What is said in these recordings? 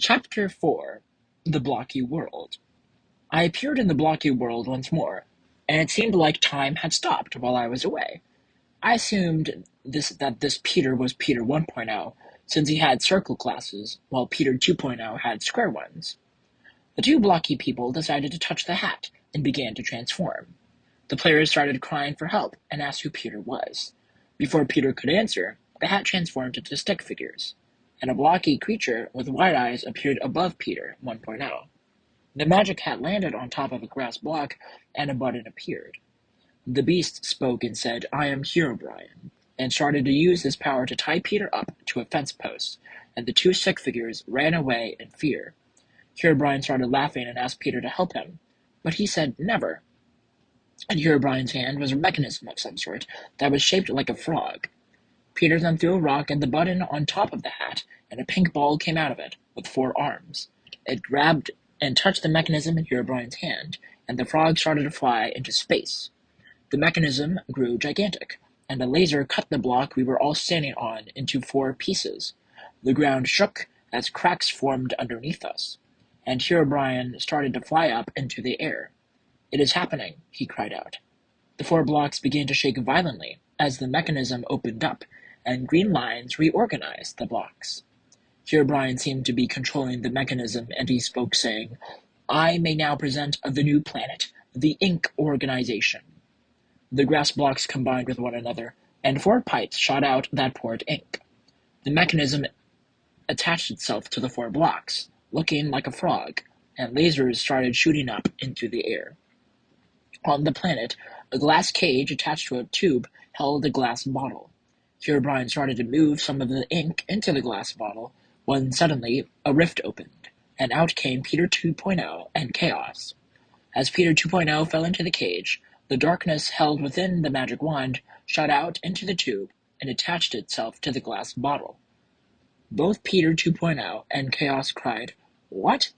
Chapter 4: The Blocky World. I appeared in the blocky world once more, and it seemed like time had stopped while I was away. I assumed that this Peter was Peter 1.0, since he had circle classes, while Peter 2.0 had square ones. The two blocky people decided to touch the hat and began to transform. The players started crying for help and asked who Peter was. Before Peter could answer, the hat transformed into stick figures, and a blocky creature with wide eyes appeared above Peter 1.0. The magic hat landed on top of a grass block, and a button appeared. The beast spoke and said, "I am Herobrine," and started to use his power to tie Peter up to a fence post, and the two stick figures ran away in fear. Herobrine started laughing and asked Peter to help him, but he said never. In Herobrine's hand was a mechanism of some sort that was shaped like a frog. Peter then threw a rock at the button on top of the hat, and a pink ball came out of it, with 4 arms. It grabbed and touched the mechanism in Herobrine's hand, and the frog started to fly into space. The mechanism grew gigantic, and a laser cut the block we were all standing on into 4 pieces. The ground shook as cracks formed underneath us, and Herobrine started to fly up into the air. "It is happening," he cried out. The 4 blocks began to shake violently as the mechanism opened up, and green lines reorganized the blocks. Herobrine seemed to be controlling the mechanism, and he spoke, saying, "I may now present the new planet, the Ink Organization." The grass blocks combined with one another, and 4 pipes shot out that poured ink. The mechanism attached itself to the 4 blocks, looking like a frog, and lasers started shooting up into the air. On the planet, a glass cage attached to a tube held a glass bottle. Herobrine started to move some of the ink into the glass bottle when suddenly a rift opened, and out came Peter 2.0 and Chaos. As Peter 2.0 fell into the cage, the darkness held within the magic wand shot out into the tube and attached itself to the glass bottle. Both Peter 2.0 and Chaos cried, "What?"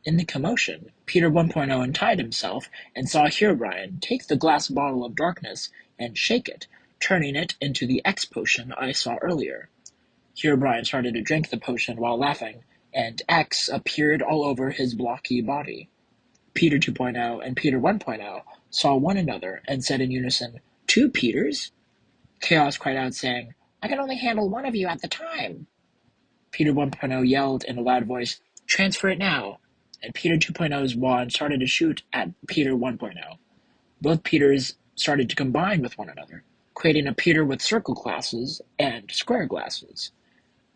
In the commotion, Peter 1.0 untied himself and saw Herobrine take the glass bottle of darkness and shake it, turning it into the X potion I saw earlier. Herobrine started to drink the potion while laughing, and X appeared all over his blocky body. Peter 2.0 and Peter 1.0 saw one another and said in unison, "Two Peters?" Chaos cried out, saying, "I can only handle one of you at the time." Peter 1.0 yelled in a loud voice, "Transfer it now," and Peter 2.0's wand started to shoot at Peter 1.0. Both Peters started to combine with one another, creating a Peter with circle glasses and square glasses.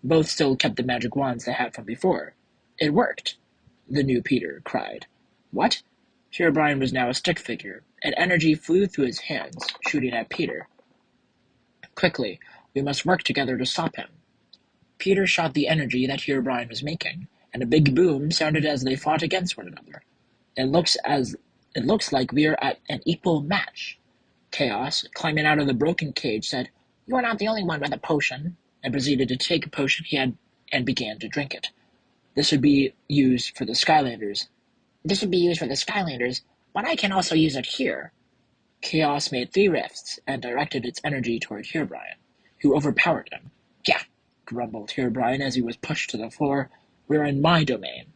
Both still kept the magic wands they had from before. "It worked," the new Peter cried. "What?" Herobrine was now a stick figure, and energy flew through his hands, shooting at Peter. "Quickly, we must work together to stop him." Peter shot the energy that Herobrine was making, and a big boom sounded as they fought against one another. It looks like we are at an equal match." Chaos, climbing out of the broken cage, said, "You are not the only one with a potion," and proceeded to take a potion he had and began to drink it. This would be used for the Skylanders. But I can also use it here." Chaos made 3 rifts and directed its energy toward Herobrine, who overpowered him. "Yeah," grumbled Herobrine as he was pushed to the floor. "We're in my domain."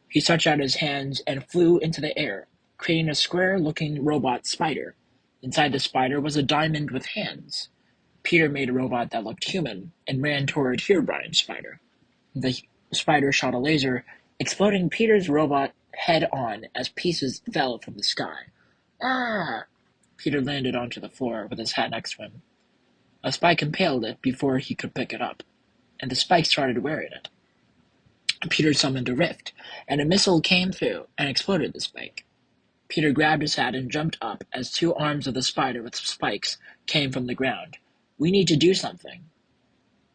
He stretched out his hands and flew into the air, creating a square-looking robot spider. Inside the spider was a diamond with hands. Peter made a robot that looked human and ran toward Herobrine's spider. The spider shot a laser, exploding Peter's robot head-on as pieces fell from the sky. "Ah!" Peter landed onto the floor with his hat next to him. A spike impaled it before he could pick it up, and the spike started wearing it. Peter summoned a rift, and a missile came through and exploded the spike. Peter grabbed his hat and jumped up as 2 arms of the spider with spikes came from the ground. "We need to do something."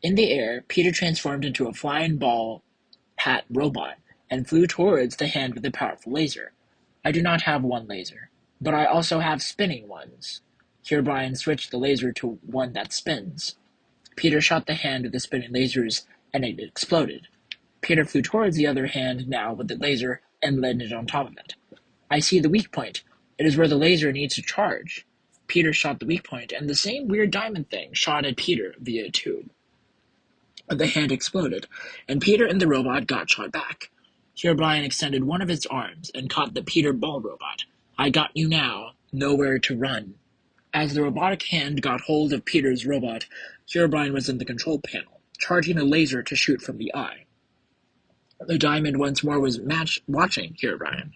In the air, Peter transformed into a flying ball hat robot and flew towards the hand with the powerful laser. "I do not have one laser, but I also have spinning ones." Herobrine switched the laser to one that spins. Peter shot the hand with the spinning lasers, and it exploded. Peter flew towards the other hand now with the laser and landed on top of it. "I see the weak point. It is where the laser needs to charge." Peter shot the weak point, and the same weird diamond thing shot at Peter via a tube. The hand exploded, and Peter and the robot got shot back. Herobrine extended one of its arms and caught the Peter Ball robot. I got you now. Nowhere to run. As the robotic hand got hold of Peter's robot, Herobrine was in the control panel, charging a laser to shoot from the eye. The diamond once more was watching Herobrine.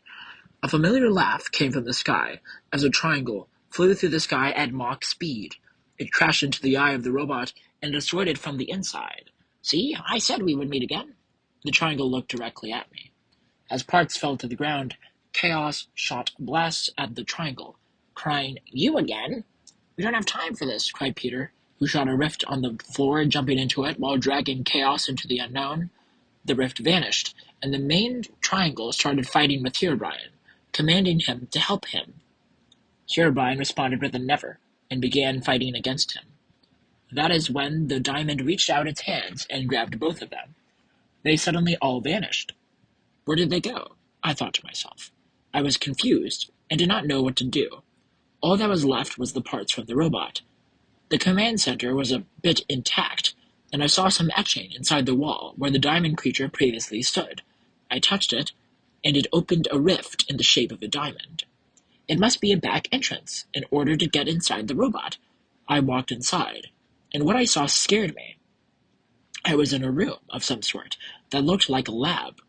A familiar laugh came from the sky as a triangle flew through the sky at Mach speed. It crashed into the eye of the robot and destroyed it from the inside. See, I said we would meet again. The triangle looked directly at me. As parts fell to the ground, Chaos shot blasts at the triangle, crying, "You again?" "We don't have time for this," cried Peter, who shot a rift on the floor, jumping into it while dragging Chaos into the unknown. The rift vanished, and the main triangle started fighting with Herobrine, commanding him to help him. Herobrine responded with a never, and began fighting against him. That is when the diamond reached out its hands and grabbed both of them. They suddenly all vanished. Where did they go? I thought to myself. I was confused and did not know what to do. All that was left was the parts from the robot. The command center was a bit intact, and I saw some etching inside the wall where the diamond creature previously stood. I touched it, and it opened a rift in the shape of a diamond. It must be a back entrance in order to get inside the robot. I walked inside, and what I saw scared me. I was in a room of some sort that looked like a lab.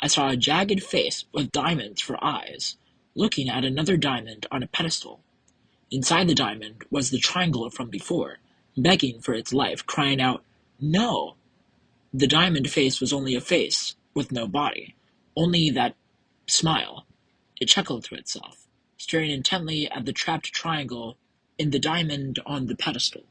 I saw a jagged face with diamonds for eyes, looking at another diamond on a pedestal. Inside the diamond was the triangle from before, begging for its life, crying out, "No!" The diamond face was only a face, with no body, only that smile. It chuckled to itself, staring intently at the trapped triangle in the diamond on the pedestal.